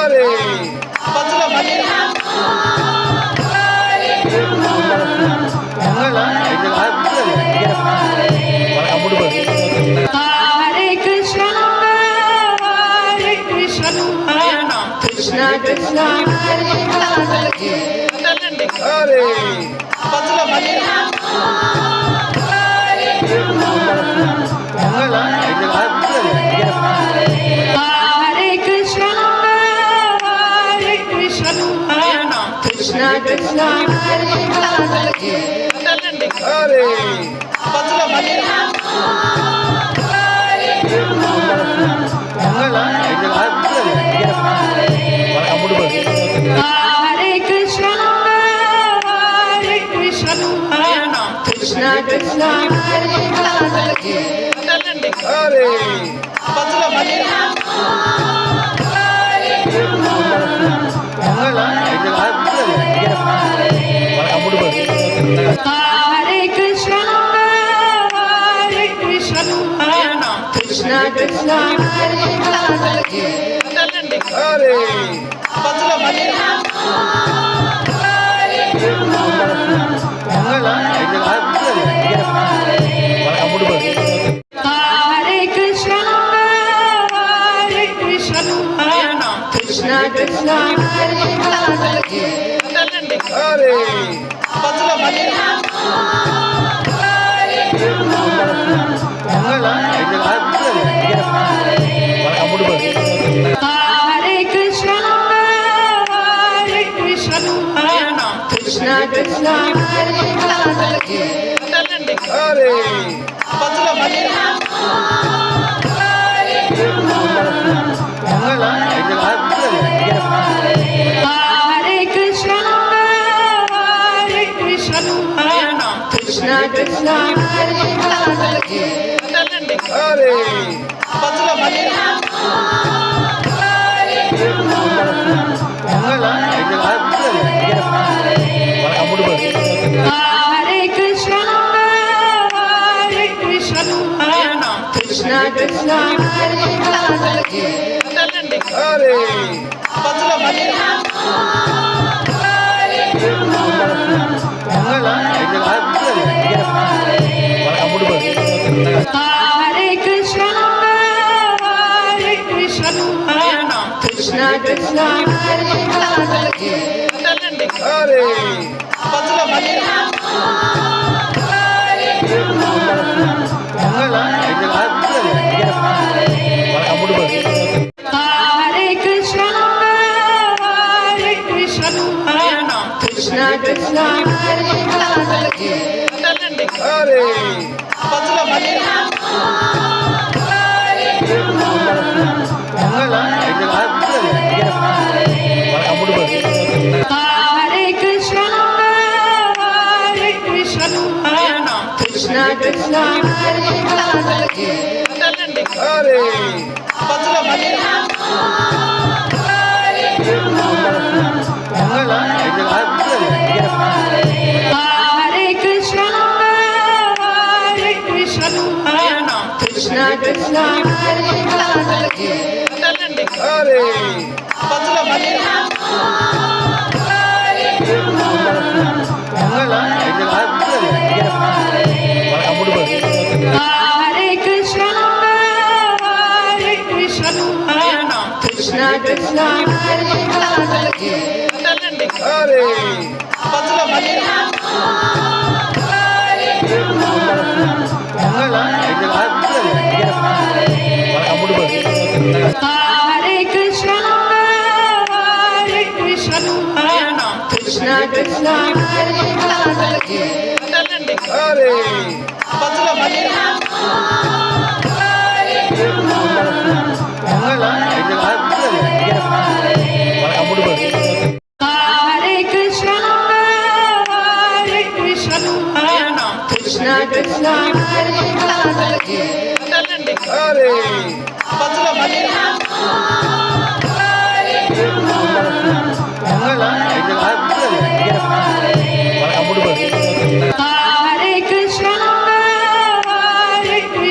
Krishna Krishna Hare Hare Hare Krishna Krishna Krishna Hare Hare Hare Krishna Krishna Krishna Hare Hare Hare Krishna Krishna Krishna Hare Hare Hare Krishna Krishna Krishna Hare Hare Hare Krishna Krishna Krishna Hare Hare Hare Krishna Krishna Krishna Hare Hare Hare Krishna Krishna Krishna Hare Hare Hare Krishna Krishna Krishna Hare Hare Hare Krishna Krishna Krishna Hare Hare Hare Krishna Krishna Krishna Hare Hare Hare Krishna Krishna Krishna Hare Hare Hare Krishna Krishna Krishna Hare Hare Hare Krishna Krishna Krishna Hare Hare Hare Krishna Krishna Krishna Hare Hare Hare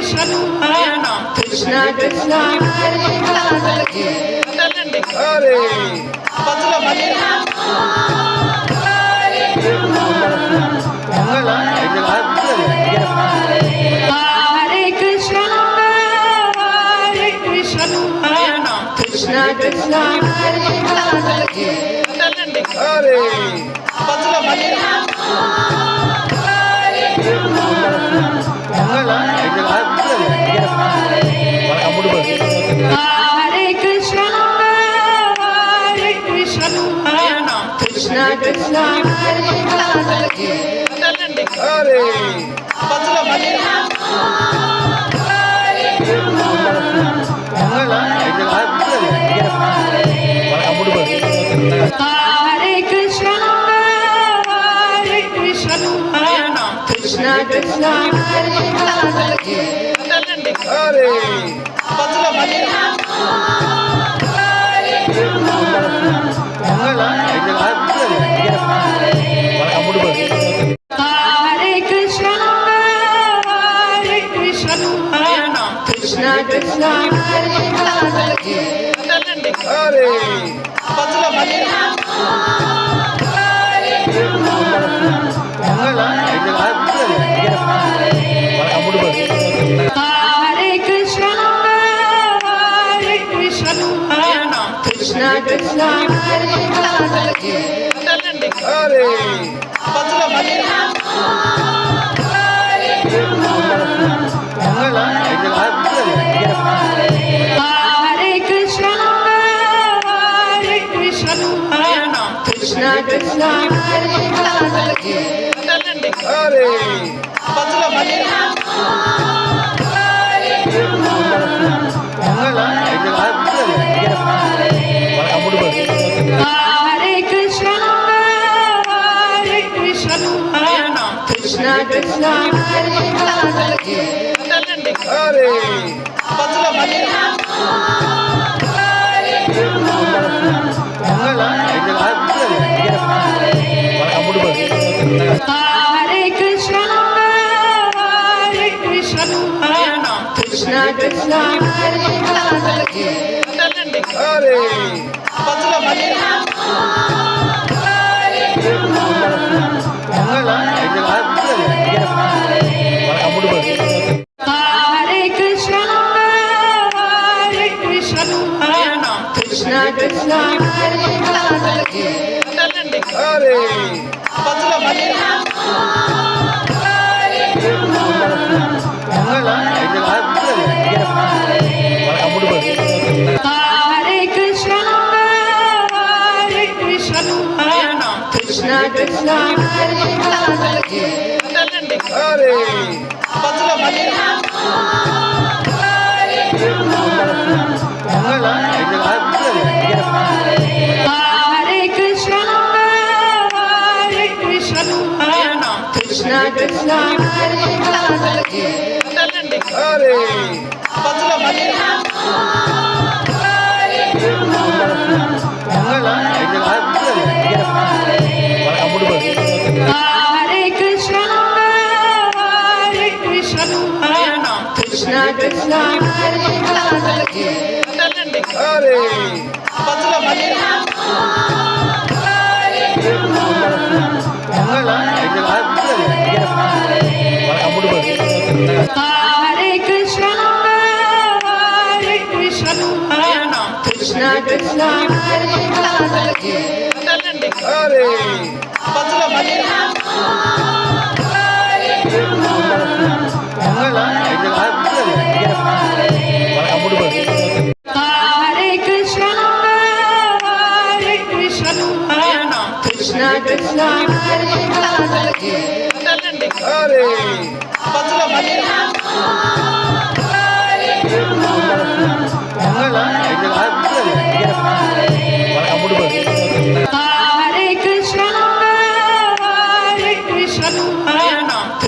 Krishna Krishna Krishna Hare Hare Krishna Krishna Krishna Hare Hare Hare Krishna Krishna Krishna Hare Hare Hare Krishna Krishna Krishna Hare Hare Hare Krishna Krishna Krishna Hare Hare Hare Krishna Krishna Krishna Hare Hare Hare Krishna Krishna Krishna Hare Hare Hare Krishna Krishna Krishna Hare Hare Hare Krishna Krishna Krishna Hare Hare Hare Krishna Krishna Krishna Hare Hare Hare Krishna Krishna Krishna Hare Hare Hare Krishna Krishna Krishna Hare Hare Hare Krishna Krishna Krishna Hare Hare Hare Krishna Krishna Krishna Hare Hare Hare Krishna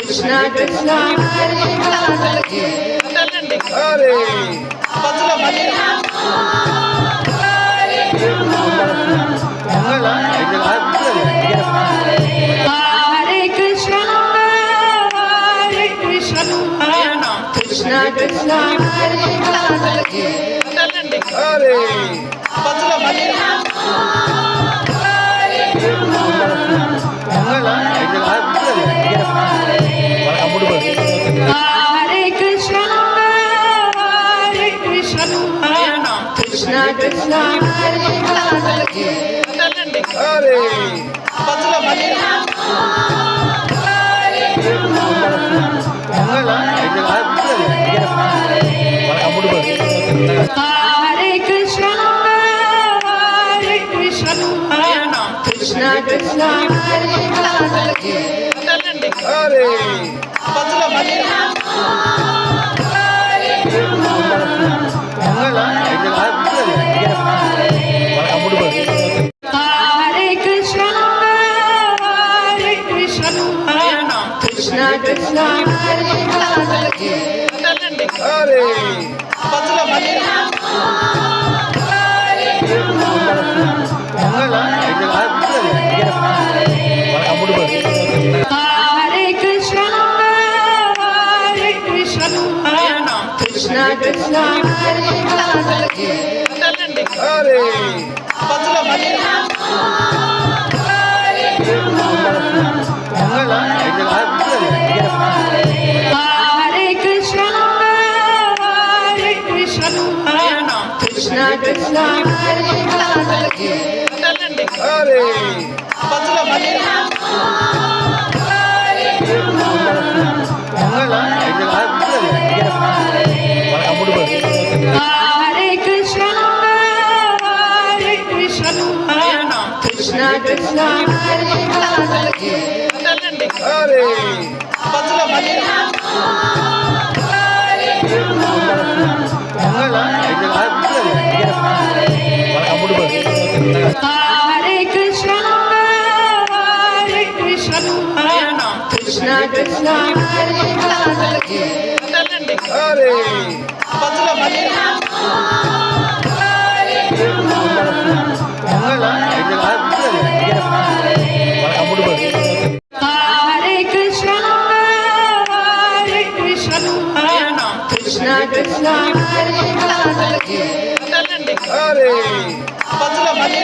Krishna Krishna Hare Hare Hare Krishna Krishna Krishna Hare Hare Hare Krishna Krishna Krishna Hare Hare Hare Krishna, Krishna Krishna, Hare Hare. Hare Hare Krishna, Krishna Krishna, Hare Hare. Hare Hare Krishna, Krishna Krishna, Hare Hare. Hare Hare Krishna, Krishna Krishna, Hare Hare. Hare Hare Krishna, Krishna Krishna, Hare Hare. Hare Hare Krishna, Krishna Krishna, Hare Hare. Hare Hare Krishna, Krishna Krishna, Hare Hare. Hare Hare Krishna, Krishna Krishna, Hare Hare.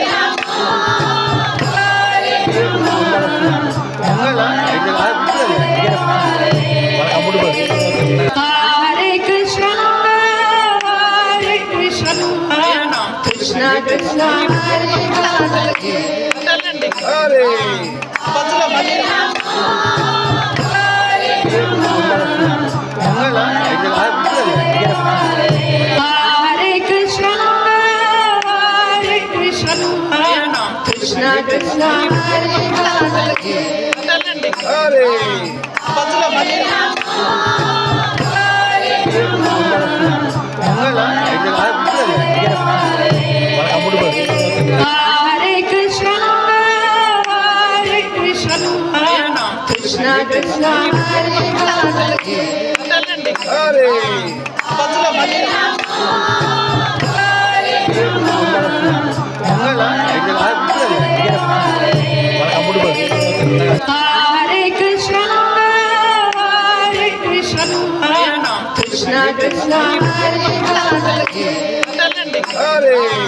Hare Hare Krishna, Krishna Krishna, Hare Hare. Hare Hare Krishna, Krishna Krishna, Hare Hare. Hare Hare Krishna, Krishna Krishna, Hare Hare. Hare Hare Krishna, Krishna Krishna, Hare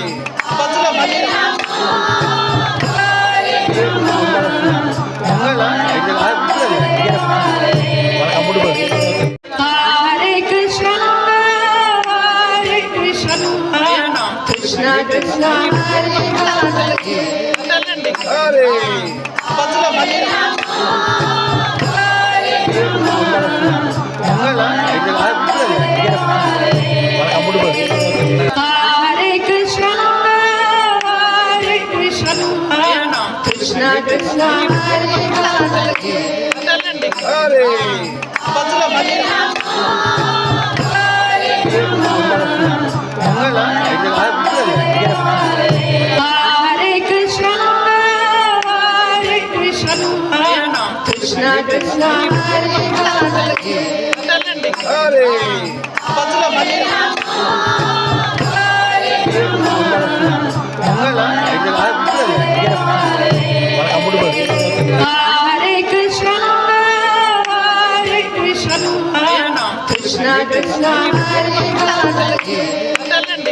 Hare. Hare Hare Krishna, Krishna Krishna, Hare Hare. Hare Hare Krishna, Krishna Krishna, Hare Hare. Hare Hare Krishna, Krishna Krishna, Hare Hare. Hare Hare Krishna, Krishna Krishna, Hare Hare.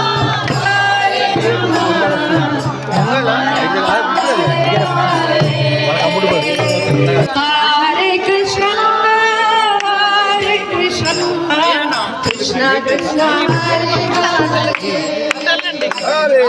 Hare Krishna, Hare Krishna, Krishna Krishna, Hare Hare. Hare